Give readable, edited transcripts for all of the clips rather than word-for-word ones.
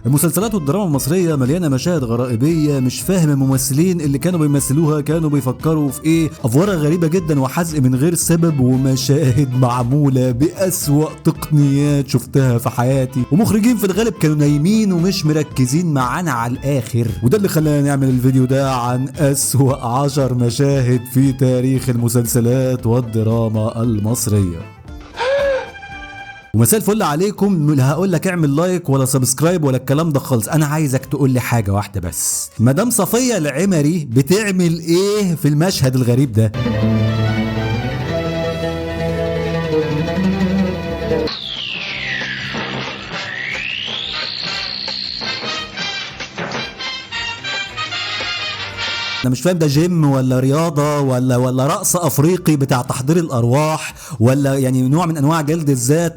المسلسلات والدراما المصرية مليانة مشاهد غرائبية، مش فاهم الممثلين اللي كانوا بيمثلوها كانوا بيفكروا في ايه. افوارة غريبة جدا وحزق من غير سبب، ومشاهد معمولة بأسوأ تقنيات شفتها في حياتي، ومخرجين في الغالب كانوا نايمين ومش مركزين معانا على الآخر. وده اللي خلانا نعمل الفيديو ده عن أسوأ 10 مشاهد في تاريخ المسلسلات والدراما المصرية. ومساء الفل عليكم. لا هقول لك اعمل لايك ولا سبسكرايب ولا الكلام ده خالص، انا عايزك تقول لي حاجه واحده بس. مدام صفيه العمري بتعمل ايه في المشهد الغريب ده؟ انا مش فاهم، ده جيم ولا رياضه ولا رقص افريقي بتاع تحضير الارواح، ولا يعني نوع من انواع جلد الذات؟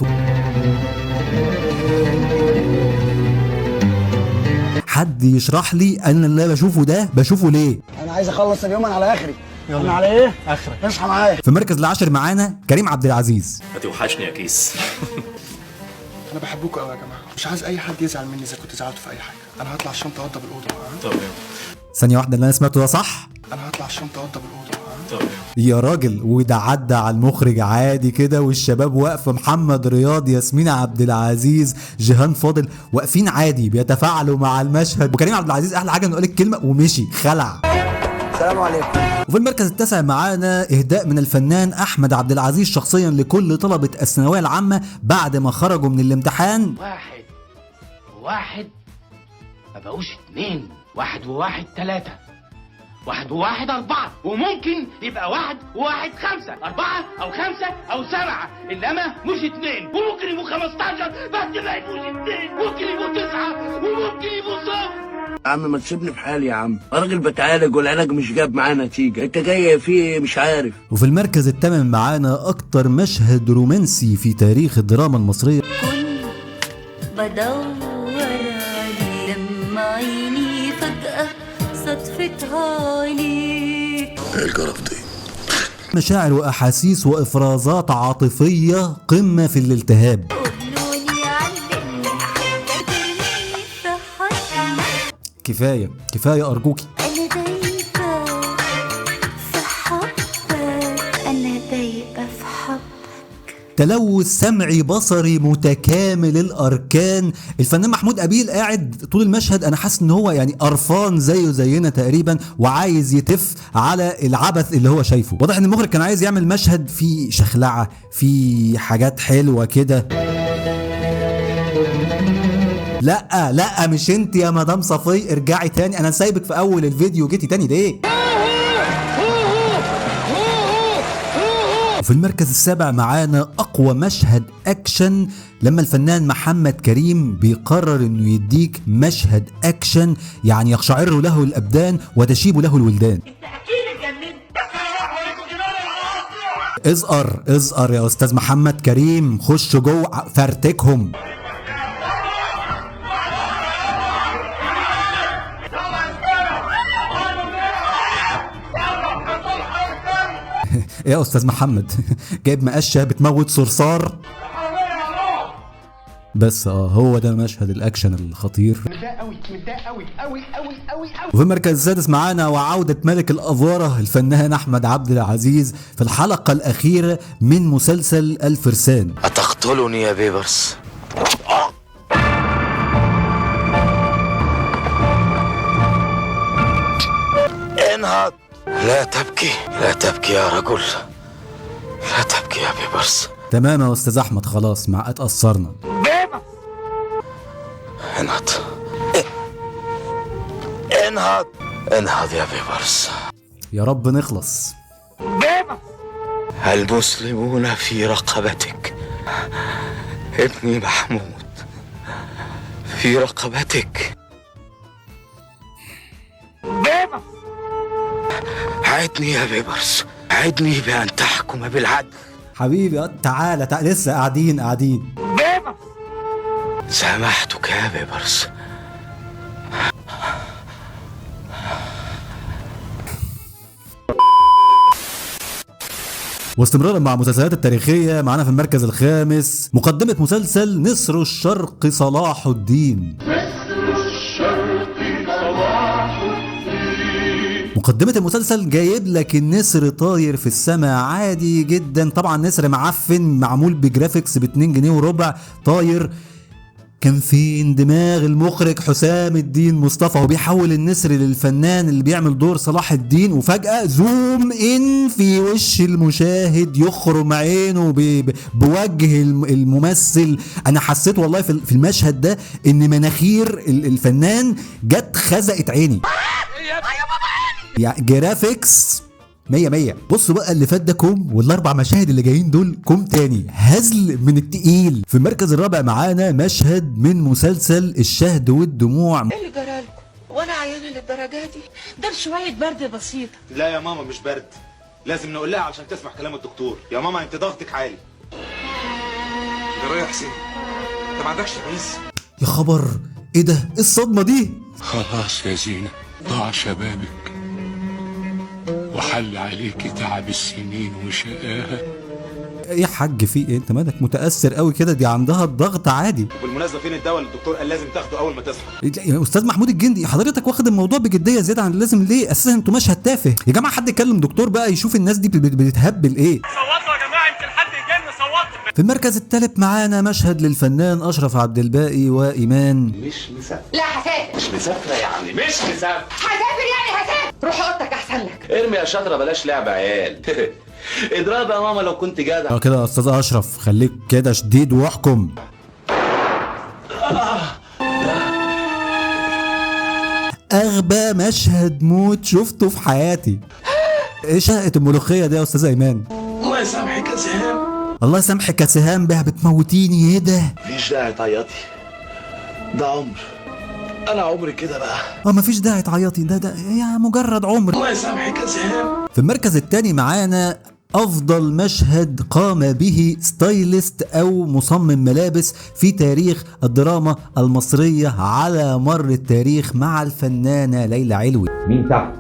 حد يشرح لي انا اللي بشوفه ده بشوفه ليه؟ انا عايز اخلص اليوم انا على اخري. انا على ايه؟ اخرك. اصحى معايا. في المركز العاشر معانا كريم عبد العزيز. هتوحشني يا كيس. انا بحبكوا قوي يا جماعه، مش عايز اي حد يزعل مني اذا كنت زعلت في اي حاجه. انا هطلع الشنطه اوضب الاوضه. طب ثانيه واحده، اللي انا سمعته ده صح؟ انا هطلع الشنطه اوضب الاوضه. طب يا راجل، وده عدى على المخرج عادي كده، والشباب واقفه، محمد رياض، ياسمين عبد العزيز، جيهان فاضل واقفين عادي بيتفاعلوا مع المشهد، وكريم عبد العزيز احلى حاجه انه قال الكلمه ومشي خلع. السلام عليكم. وفي المركز التاسع معانا اهداء من الفنان احمد عبد العزيز شخصيا لكل طلبه الثانويه العامه بعد ما خرجوا من الامتحان. واحد ما بقوش 2، 1 و1 3، 1 و1 4، وممكن يبقى 1 و1 5، 4 أو 5 أو 7، إنما مش 2. وممكن يبقوا 15 بس ما يبقوش 2، ممكن يبقوا 9 وممكن يبقوا 0. يا عم ما تسيبني في حالي يا عم، راجل بتعالج والعلاج مش جاب معاه نتيجة، انت جاي في ايه مش عارف. وفي المركز الثامن معانا اكتر مشهد رومانسي في تاريخ الدراما المصرية. كنت بدور عليك لما عيني فجأة صدفتها عليك. ايه الجرف دي؟ مشاعر واحاسيس وافرازات عاطفية قمة في الالتهاب. قولوني علمني ترميني في حضنك. كفاية ارجوكي. أنا دايبة في حبك، أنا دايبة في حبك. تلوث سمعي بصري متكامل الاركان. الفنان محمود قبيل قاعد طول المشهد انا حاسس ان هو يعني قرفان زيه زينا تقريبا، وعايز يتف على العبث اللي هو شايفه. واضح ان المخرج كان عايز يعمل مشهد فيه شخلعه، فيه حاجات حلوه كده. لا مش انت يا مدام صفي، ارجعي تاني، انا سايبك في اول الفيديو، جيتي تاني ليه؟ وفي المركز السابع معانا اقوى مشهد اكشن، لما الفنان محمد كريم بيقرر انه يديك مشهد اكشن يعني يقشعر له الابدان وتشيب له الولدان. ازقر يا استاذ محمد كريم، خش جوه فرتكهم. ايه يا استاذ محمد، جايب مقشه بتموت صرصار؟ بس هو ده مشهد الاكشن الخطير. متضايق قوي. وفي المركز السادس معانا وعودة ملك الأفوارة الفنان أحمد عبد العزيز في الحلقة الأخيرة من مسلسل الفرسان. أتقتلني يا بيبرس؟ انهض. لا تبكي يا رجل، لا تبكي يا بيبرس. تمام يا أستاذ أحمد، خلاص مع اتأثرنا. انهض يا بيبرس. يا رب نخلص. المسلمون في رقبتك، ابني محمود في رقبتك. عدني يا بيبرس، عدني بأن تحكم بالعدل. حبيبي تعالى لسه قاعدين. سامحتك يا بيبرس. واستمرارا مع المسلسلات التاريخية معنا في المركز الخامس مقدمة مسلسل نسر الشرق صلاح الدين. مقدمة المسلسل جايب لك النسر طاير في السماء عادي جدا، طبعا نسر معفن معمول بجرافيكس ب2 جنيه وربع طاير. كان فين دماغ المخرج حسام الدين مصطفى وبيحول النسر للفنان اللي بيعمل دور صلاح الدين، وفجأة زوم ان في وش المشاهد يخرم عينه بوجه الممثل. انا حسيت والله في المشهد ده ان مناخير الفنان جت خزقت عيني. يعني جرافيكس 100. بصوا بقى اللي فات ده كوم، والاربع مشاهد اللي جايين دول كوم تاني، هزل من التقيل. في المركز الرابع معانا مشهد من مسلسل الشهد والدموع. ايه اللي جرالكم؟ وانا عيانه للدرجه دي؟ ده شويه برد بسيطه. لا يا ماما مش برد، لازم نقول لها علشان تسمع كلام الدكتور. يا ماما انت ضغطك عالي. جرايه يا حسين، انت ما عندكش تمييز؟ يا خبر ايه ده؟ ايه الصدمه دي؟ خلاص يا زينة ضاع شبابك وحل عليكي تعب السنين وشقاها. ايه يا حاج في ايه؟ انت مالك متاثر قوي كده؟ دي عندها الضغط عادي. وبالمناسبه فين الدواء اللي الدكتور قال لازم تاخده اول ما تصحى؟ يا استاذ محمود الجندي حضرتك واخد الموضوع بجديه زياده عن اللازم ليه؟ اساسا انتوا مشهد تافه يا جماعه. حد يكلم دكتور بقى يشوف الناس دي بتتهبل ايه. صوتوا يا جماعه يمكن حد يجي صوتوا. في المركز الثالث معانا مشهد للفنان اشرف عبد الباقي وايمان. مش مسافر. لا هسافر. مش مسافره يعني مش مسافره. هسافر يعني هسافر. روح اوضتك احسن لك. ارمي يا شاطره بلاش لعب عيال. اضرب يا ماما لو كنت جدع. كده يا استاذ اشرف خليك كده شديد واحكم. اغبى مشهد موت شفته في حياتي. ايه شقه الملوخيه دي يا استاذ ايمان؟ الله يسامحك يا سهام. الله يسامحك يا سهام بقى بتموتيني. ايه ده؟ مفيش داعي تعيطي، ده عمر. انا عمري كده بقى. مفيش داعي تعيطي، ده يا مجرد عمر. الله يسامحك يا سهام. في المركز الثاني معانا افضل مشهد قام به ستايلست او مصمم ملابس في تاريخ الدراما المصرية على مر التاريخ مع الفنانة ليلى علوي. مين تحت؟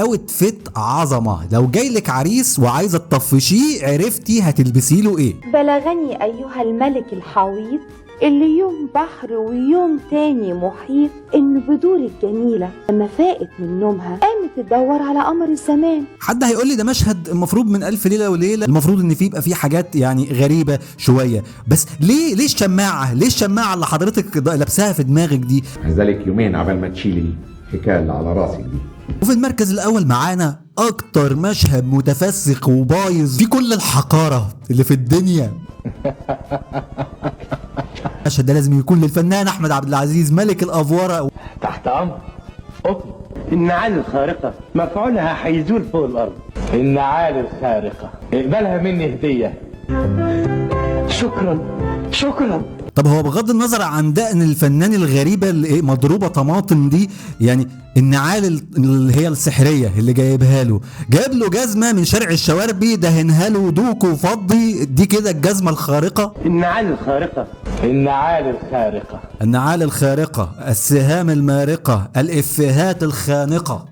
اوتفيت عظمة. لو جايلك عريس وعايزة تطفشيه عرفتي هتلبسي له ايه؟ بلغني ايها الملك الحويط اللي يوم بحر ويوم تاني محيط ان بدور الجميلة لما فاقت من نومها قامت تدور على قمر الزمان. حد هيقول لي ده مشهد المفروض من ألف ليلة وليلة، المفروض ان فيه يبقى فيه حاجات يعني غريبة شوية، بس ليه الشماعة؟ ليه الشماعة اللي حضرتك لابساها في دماغك دي؟ عايزالك يومين عبال ما تشيلي الحكاية اللي على راسك دي. وفي المركز الاول معانا اكتر مشهد متفسخ وبايظ في كل الحقارة اللي في الدنيا. المشهد ده لازم يكون للفنان احمد عبد العزيز ملك الافوره. تحت امر. قطن النعال الخارقه مفعولها هيزول فوق الارض. النعال الخارقه اقبلها مني هديه. شكرا. طب هو بغض النظر عن دقن الفنان الغريبه اللي مضروبه طماطم دي، يعني النعال اللي هي السحريه اللي جايبها له، جايب له جزمه من شارع الشواربي دهنها له دوك وفضي، دي كده الجزمه الخارقه. النعال الخارقه السهام المارقه، الافيهات الخانقه.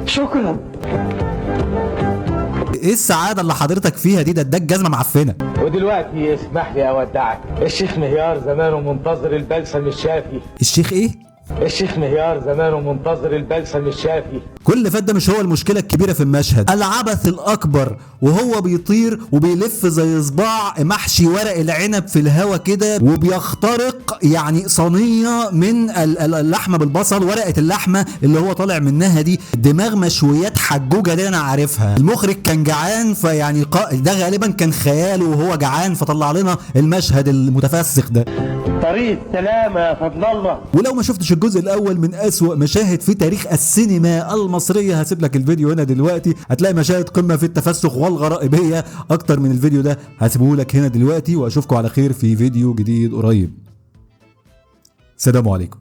شكرا. ايه السعاده اللي حضرتك فيها دي؟ ده الجزمه معفنه. ودلوقتي اسمح لي اودعك. الشيخ مهيار زمانه منتظر البلسم الشافي. الشيخ ايه؟ الشيخ مهيار زمانه منتظر البلسم الشافي. كل فات ده مش هو المشكله الكبيره في المشهد، العبث الاكبر وهو بيطير وبيلف زي صباع محشي ورق العنب في الهوا كده، وبيخترق يعني صينيه من اللحمه بالبصل، ورقه اللحمه اللي هو طالع منها دي دماغ مشويات حجوجه دي انا عارفها. المخرج كان جعان فيعني ده غالبا كان خياله وهو جعان فطلع لنا المشهد المتفسخ ده. طريق السلامة يا فضل الله. ولو ما شفتش الجزء الاول من اسوأ مشاهد في تاريخ السينما المصرية هسيب لك الفيديو هنا دلوقتي، هتلاقي مشاهد قمة في التفسخ والغرائبية اكتر من الفيديو ده، هسيبه لك هنا دلوقتي واشوفكم على خير في فيديو جديد قريب. السلام عليكم.